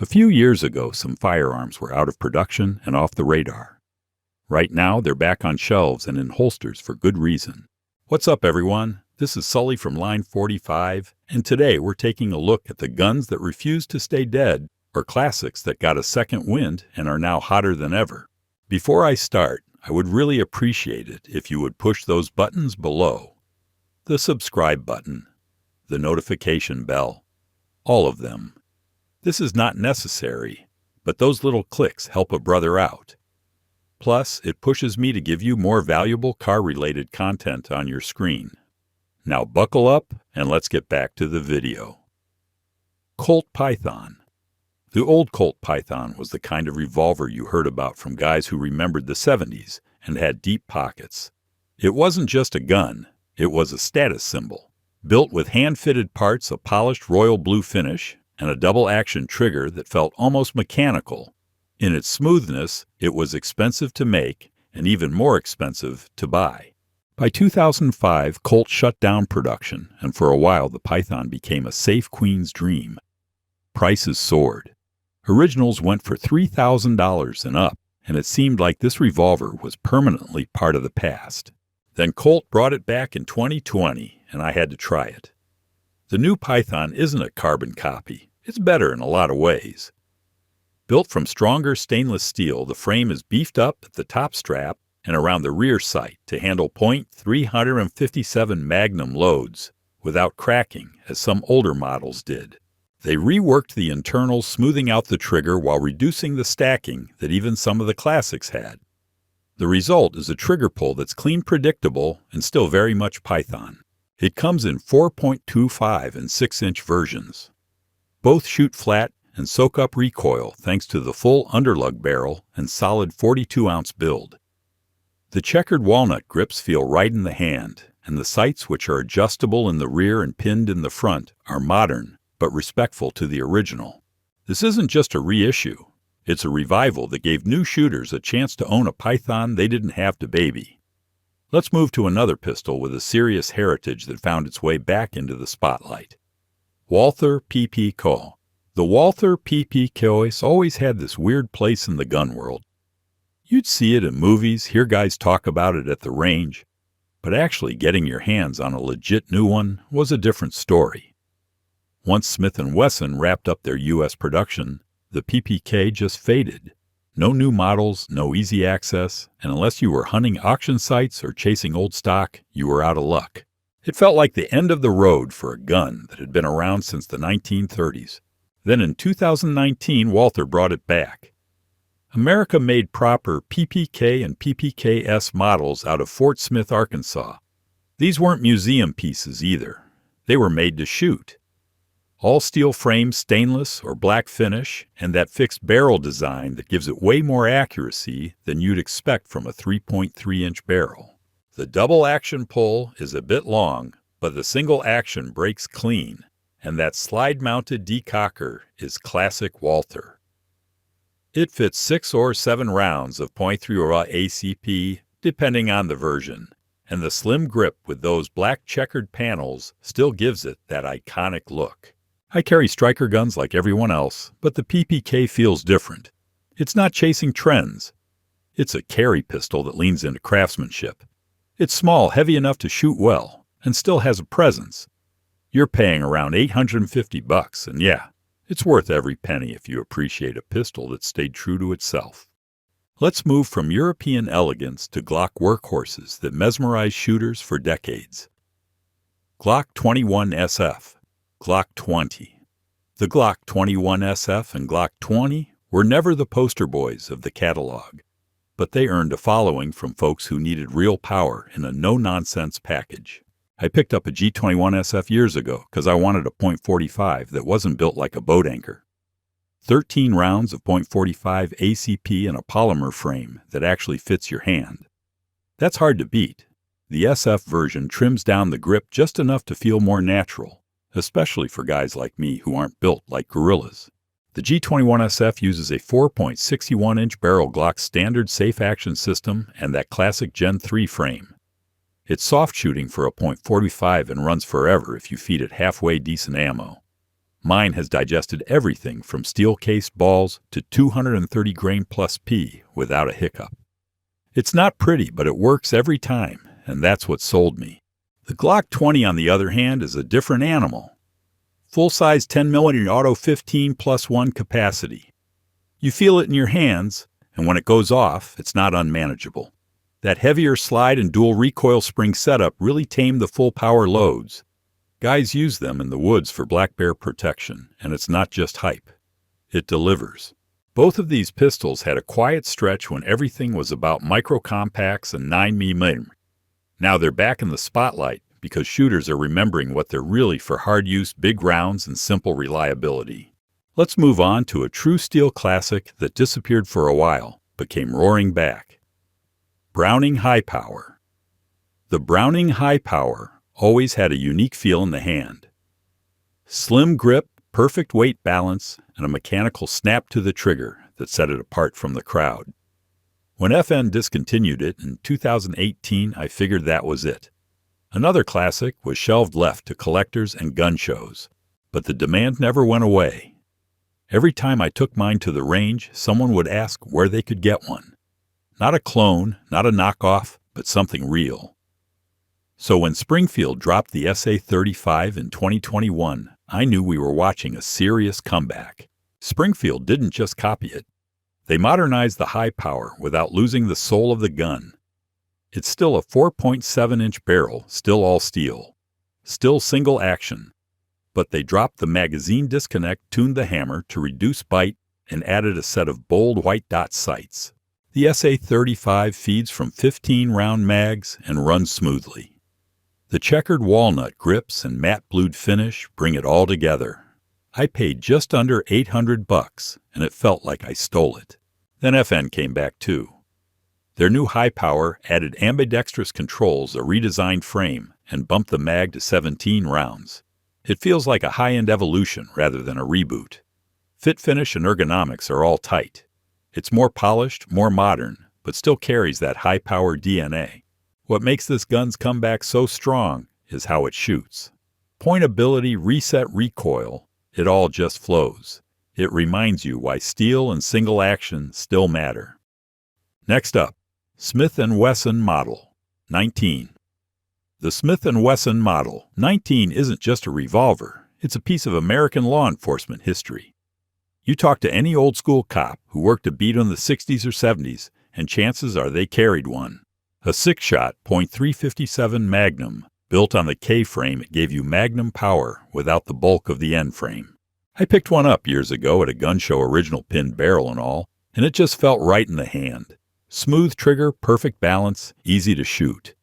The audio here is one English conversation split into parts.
A few years ago, some firearms were out of production and off the radar. Right now, they're back on shelves and in holsters for good reason. What's up, everyone? This is Sully from Line45, and today we're taking a look at the guns that refuse to stay dead, or classics that got a second wind and are now hotter than ever. Before I start, I would really appreciate it if you would push those buttons below. The subscribe button, the notification bell, all of them. This is not necessary, but those little clicks help a brother out. Plus, it pushes me to give you more valuable car-related content on your screen. Now buckle up and let's get back to the video. Colt Python. The old Colt Python was the kind of revolver you heard about from guys who remembered the 70s and had deep pockets. It wasn't just a gun, it was a status symbol. Built with hand-fitted parts, a polished royal blue finish, and a double-action trigger that felt almost mechanical. In its smoothness, it was expensive to make and even more expensive to buy. By 2005, Colt shut down production, and for a while the Python became a safe queen's dream. Prices soared. Originals went for $3,000 and up, and it seemed like this revolver was permanently part of the past. Then Colt brought it back in 2020, and I had to try it. The new Python isn't a carbon copy. It's better in a lot of ways. Built from stronger stainless steel, the frame is beefed up at the top strap and around the rear sight to handle .357 Magnum loads without cracking, as some older models did. They reworked the internals, smoothing out the trigger while reducing the stacking that even some of the classics had. The result is a trigger pull that's clean, predictable, and still very much Python. It comes in 4.25 and 6-inch versions. Both shoot flat and soak up recoil thanks to the full underlug barrel and solid 42-ounce build. The checkered walnut grips feel right in the hand, and the sights, which are adjustable in the rear and pinned in the front, are modern but respectful to the original. This isn't just a reissue. It's a revival that gave new shooters a chance to own a Python they didn't have to baby. Let's move to another pistol with a serious heritage that found its way back into the spotlight. Walther PPK. The Walther PPK always had this weird place in the gun world. You'd see it in movies, hear guys talk about it at the range, but actually getting your hands on a legit new one was a different story. Once Smith & Wesson wrapped up their U.S. production, the PPK just faded. No new models, no easy access, and unless you were hunting auction sites or chasing old stock, you were out of luck. It felt like the end of the road for a gun that had been around since the 1930s. Then in 2019, Walther brought it back. America made proper PPK and PPKS models out of Fort Smith, Arkansas. These weren't museum pieces either. They were made to shoot. All steel frame, stainless or black finish, and that fixed barrel design that gives it way more accuracy than you'd expect from a 3.3-inch barrel. The double action pull is a bit long, but the single action breaks clean, and that slide-mounted decocker is classic Walther. It fits 6 or 7 rounds of .30 ACP, depending on the version, and the slim grip with those black checkered panels still gives it that iconic look. I carry striker guns like everyone else, but the PPK feels different. It's not chasing trends. It's a carry pistol that leans into craftsmanship. It's small, heavy enough to shoot well, and still has a presence. You're paying around $850, and yeah, it's worth every penny if you appreciate a pistol that stayed true to itself. Let's move from European elegance to Glock workhorses that mesmerize shooters for decades. Glock 21 SF, Glock 20. The Glock 21 SF and Glock 20 were never the poster boys of the catalog, but they earned a following from folks who needed real power in a no-nonsense package. I picked up a G21 SF years ago because I wanted a .45 that wasn't built like a boat anchor. 13 rounds of .45 ACP in a polymer frame that actually fits your hand. That's hard to beat. The SF version trims down the grip just enough to feel more natural, especially for guys like me who aren't built like gorillas. The G21 SF uses a 4.61-inch barrel Glock standard safe action system and that classic Gen 3 frame. It's soft shooting for a .45 and runs forever if you feed it halfway decent ammo. Mine has digested everything from steel-cased balls to 230 grain plus P without a hiccup. It's not pretty, but it works every time, and that's what sold me. The Glock 20, on the other hand, is a different animal. Full-size 10mm auto 15+1 capacity. You feel it in your hands, and when it goes off, it's not unmanageable. That heavier slide and dual recoil spring setup really tamed the full power loads. Guys use them in the woods for black bear protection, and it's not just hype. It delivers. Both of these pistols had a quiet stretch when everything was about micro compacts and 9mm. Now they're back in the spotlight because shooters are remembering what they're really for hard use, big rounds, and simple reliability. Let's move on to a true steel classic that disappeared for a while, but came roaring back. Browning High Power. The Browning High Power always had a unique feel in the hand. Slim grip, perfect weight balance, and a mechanical snap to the trigger that set it apart from the crowd. When FN discontinued it in 2018, I figured that was it. Another classic was shelved left to collectors and gun shows, but the demand never went away. Every time I took mine to the range, someone would ask where they could get one. Not a clone, not a knockoff, but something real. So when Springfield dropped the SA-35 in 2021, I knew we were watching a serious comeback. Springfield didn't just copy it. They modernized the high power without losing the soul of the gun. It's still a 4.7-inch barrel, still all steel, still single action. But they dropped the magazine disconnect, tuned the hammer to reduce bite, and added a set of bold white dot sights. The SA-35 feeds from 15-round mags and runs smoothly. The checkered walnut grips and matte blued finish bring it all together. I paid just under $800, and it felt like I stole it. Then FN came back too. Their new high power added ambidextrous controls, a redesigned frame, and bumped the mag to 17 rounds. It feels like a high-end evolution rather than a reboot. Fit, finish, and ergonomics are all tight. It's more polished, more modern, but still carries that high-power DNA. What makes this gun's comeback so strong is how it shoots. Pointability, reset, recoil, it all just flows. It reminds you why steel and single action still matter. Next up, Smith & Wesson Model 19. The Smith & Wesson Model 19 isn't just a revolver, it's a piece of American law enforcement history. You talk to any old-school cop who worked a beat in the 60s or 70s, and chances are they carried one. A 6-shot .357 Magnum. Built on the K-frame, it gave you magnum power without the bulk of the N-frame. I picked one up years ago at a gun show, original pin barrel and all, and it just felt right in the hand. Smooth trigger, perfect balance, easy to shoot.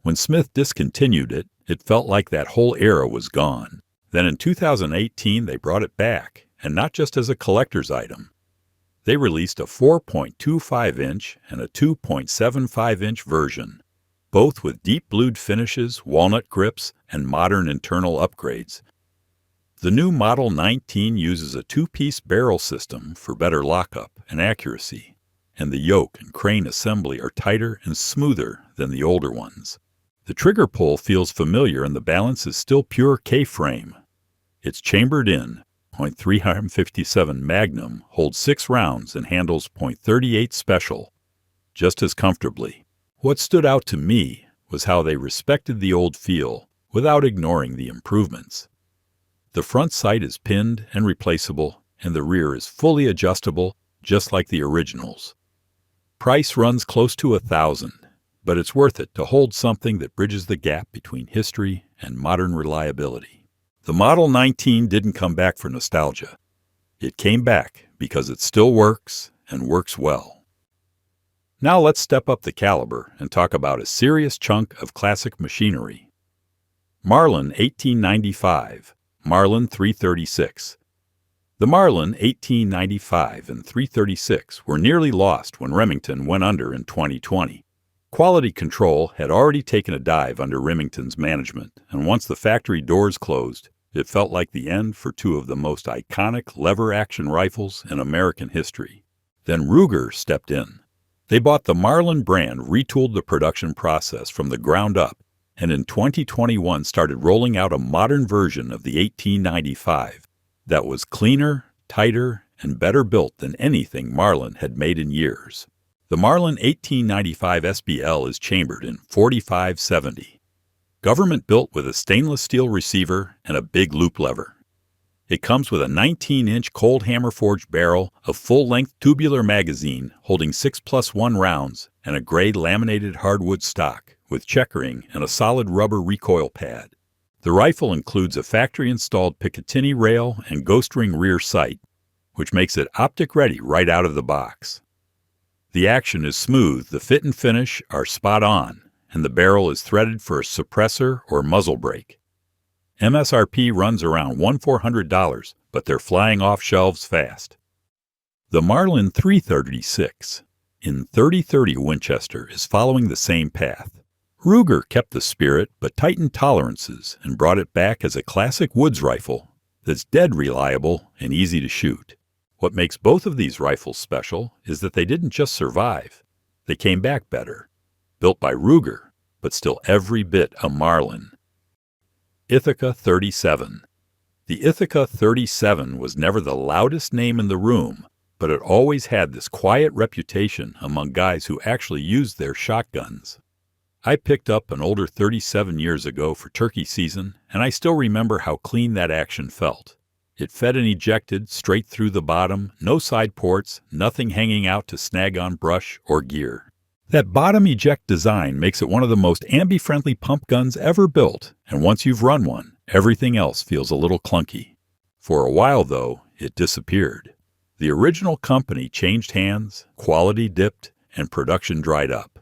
When Smith discontinued it, it felt like that whole era was gone. Then in 2018, they brought it back, and not just as a collector's item. They released a 4.25-inch and a 2.75-inch version, both with deep blued finishes, walnut grips, and modern internal upgrades. The new Model 19 uses a 2-piece barrel system for better lockup and accuracy, and the yoke and crane assembly are tighter and smoother than the older ones. The trigger pull feels familiar and the balance is still pure K-frame. It's chambered in. .357 Magnum holds 6 rounds and handles .38 Special just as comfortably. What stood out to me was how they respected the old feel without ignoring the improvements. The front sight is pinned and replaceable, and the rear is fully adjustable, just like the originals. Price runs close to $1,000, but it's worth it to hold something that bridges the gap between history and modern reliability. The Model 19 didn't come back for nostalgia. It came back because it still works and works well. Now let's step up the caliber and talk about a serious chunk of classic machinery. Marlin 1895, Marlin 336. The Marlin 1895 and 336 were nearly lost when Remington went under in 2020. Quality control had already taken a dive under Remington's management, and once the factory doors closed, it felt like the end for two of the most iconic lever-action rifles in American history. Then Ruger stepped in. They bought the Marlin brand, retooled the production process from the ground up, and in 2021 started rolling out a modern version of the 1895. that was cleaner, tighter, and better built than anything Marlin had made in years. The Marlin 1895 SBL is chambered in .45-70. Government built with a stainless steel receiver and a big loop lever. It comes with a 19-inch cold hammer forged barrel, a full-length tubular magazine holding 6+1 rounds, and a gray laminated hardwood stock with checkering and a solid rubber recoil pad. The rifle includes a factory-installed Picatinny rail and ghost ring rear sight, which makes it optic-ready right out of the box. The action is smooth, the fit and finish are spot on, and the barrel is threaded for a suppressor or muzzle brake. MSRP runs around $1,400, but they're flying off shelves fast. The Marlin 336 in .30-30 Winchester is following the same path. Ruger kept the spirit but tightened tolerances and brought it back as a classic woods rifle that's dead reliable and easy to shoot. What makes both of these rifles special is that they didn't just survive. They came back better. Built by Ruger, but still every bit a Marlin. Ithaca 37. The Ithaca 37 was never the loudest name in the room, but it always had this quiet reputation among guys who actually used their shotguns. I picked up an older 37 years ago for turkey season, and I still remember how clean that action felt. It fed and ejected straight through the bottom, no side ports, nothing hanging out to snag on brush or gear. That bottom eject design makes it one of the most ambi-friendly pump guns ever built, and once you've run one, everything else feels a little clunky. For a while, though, it disappeared. The original company changed hands, quality dipped, and production dried up.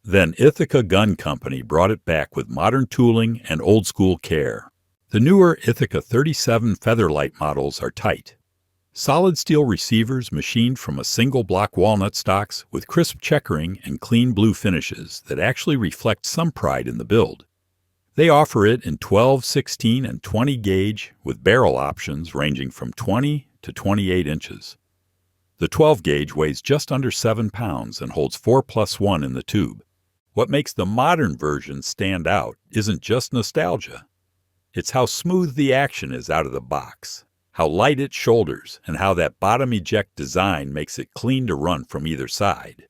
Then Ithaca Gun Company brought it back with modern tooling and old-school care. The newer Ithaca 37 Featherlight models are tight. Solid steel receivers machined from a single block walnut stocks with crisp checkering and clean blue finishes that actually reflect some pride in the build. They offer it in 12, 16, and 20 gauge with barrel options ranging from 20 to 28 inches. The 12 gauge weighs just under 7 pounds and holds 4+1 in the tube. What makes the modern version stand out isn't just nostalgia. It's how smooth the action is out of the box, how light it shoulders, and how that bottom eject design makes it clean to run from either side.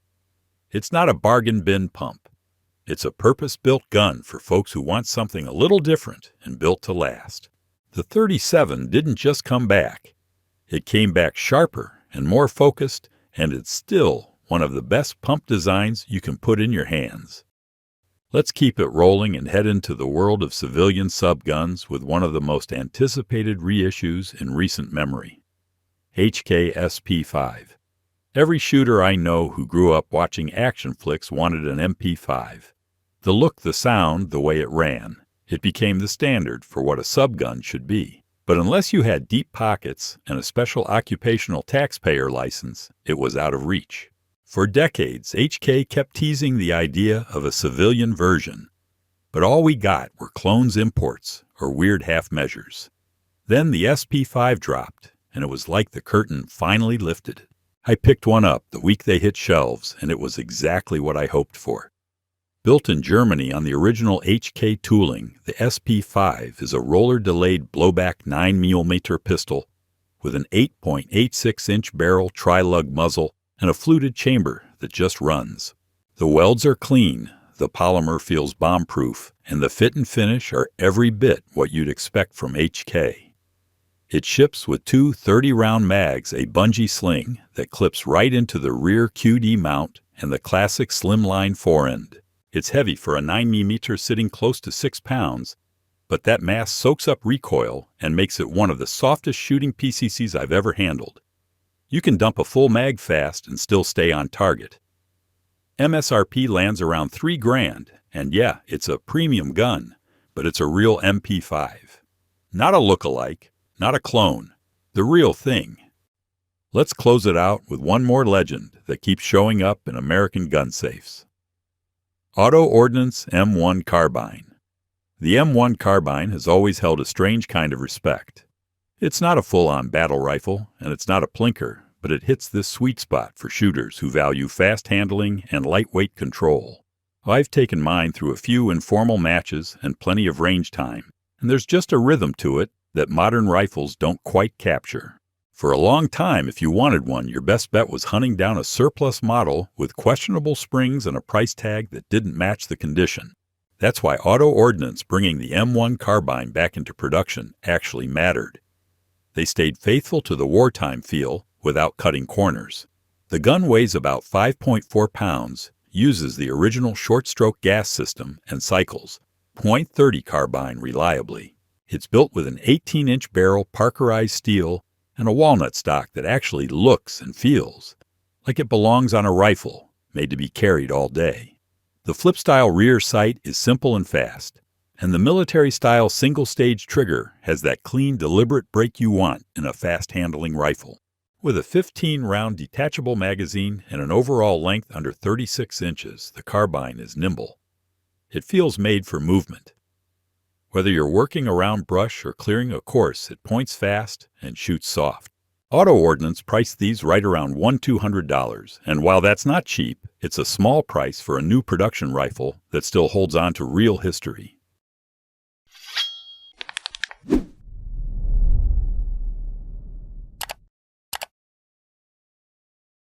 It's not a bargain bin pump. It's a purpose-built gun for folks who want something a little different and built to last. The 37 didn't just come back. It came back sharper and more focused, and it's still one of the best pump designs you can put in your hands. Let's keep it rolling and head into the world of civilian subguns with one of the most anticipated reissues in recent memory. HK SP5. Every shooter I know who grew up watching action flicks wanted an MP5. The look, the sound, the way it ran. It became the standard for what a subgun should be. But unless you had deep pockets and a special occupational taxpayer license, it was out of reach. For decades, HK kept teasing the idea of a civilian version, but all we got were clones imports or weird half-measures. Then the SP5 dropped, and it was like the curtain finally lifted. I picked one up the week they hit shelves, and it was exactly what I hoped for. Built in Germany on the original HK tooling, the SP5 is a roller-delayed blowback 9mm pistol with an 8.86-inch barrel tri-lug muzzle and a fluted chamber that just runs. The welds are clean, the polymer feels bomb-proof, and the fit and finish are every bit what you'd expect from HK. It ships with two 30-round mags, a bungee sling that clips right into the rear QD mount, and the classic slimline forend. It's heavy for a 9mm sitting close to 6 pounds, but that mass soaks up recoil and makes it one of the softest shooting PCCs I've ever handled. You can dump a full mag fast and still stay on target. MSRP lands around $3,000, and yeah, it's a premium gun, but it's a real MP5. Not a look-alike, not a clone, the real thing. Let's close it out with one more legend that keeps showing up in American gun safes. Auto-Ordnance M1 Carbine. The M1 Carbine has always held a strange kind of respect. It's not a full-on battle rifle, and it's not a plinker, but it hits this sweet spot for shooters who value fast handling and lightweight control. I've taken mine through a few informal matches and plenty of range time, and there's just a rhythm to it that modern rifles don't quite capture. For a long time, if you wanted one, your best bet was hunting down a surplus model with questionable springs and a price tag that didn't match the condition. That's why Auto-Ordnance bringing the M1 Carbine back into production actually mattered. They stayed faithful to the wartime feel without cutting corners. The gun weighs about 5.4 pounds, uses the original short-stroke gas system, and cycles .30 carbine reliably. It's built with an 18-inch barrel parkerized steel and a walnut stock that actually looks and feels like it belongs on a rifle made to be carried all day. The flip-style rear sight is simple and fast, and the military-style single-stage trigger has that clean, deliberate break you want in a fast-handling rifle. With a 15-round detachable magazine and an overall length under 36 inches, the carbine is nimble. It feels made for movement. Whether you're working around brush or clearing a course, it points fast and shoots soft. Auto-Ordnance priced these right around $1,200, and while that's not cheap, it's a small price for a new production rifle that still holds on to real history.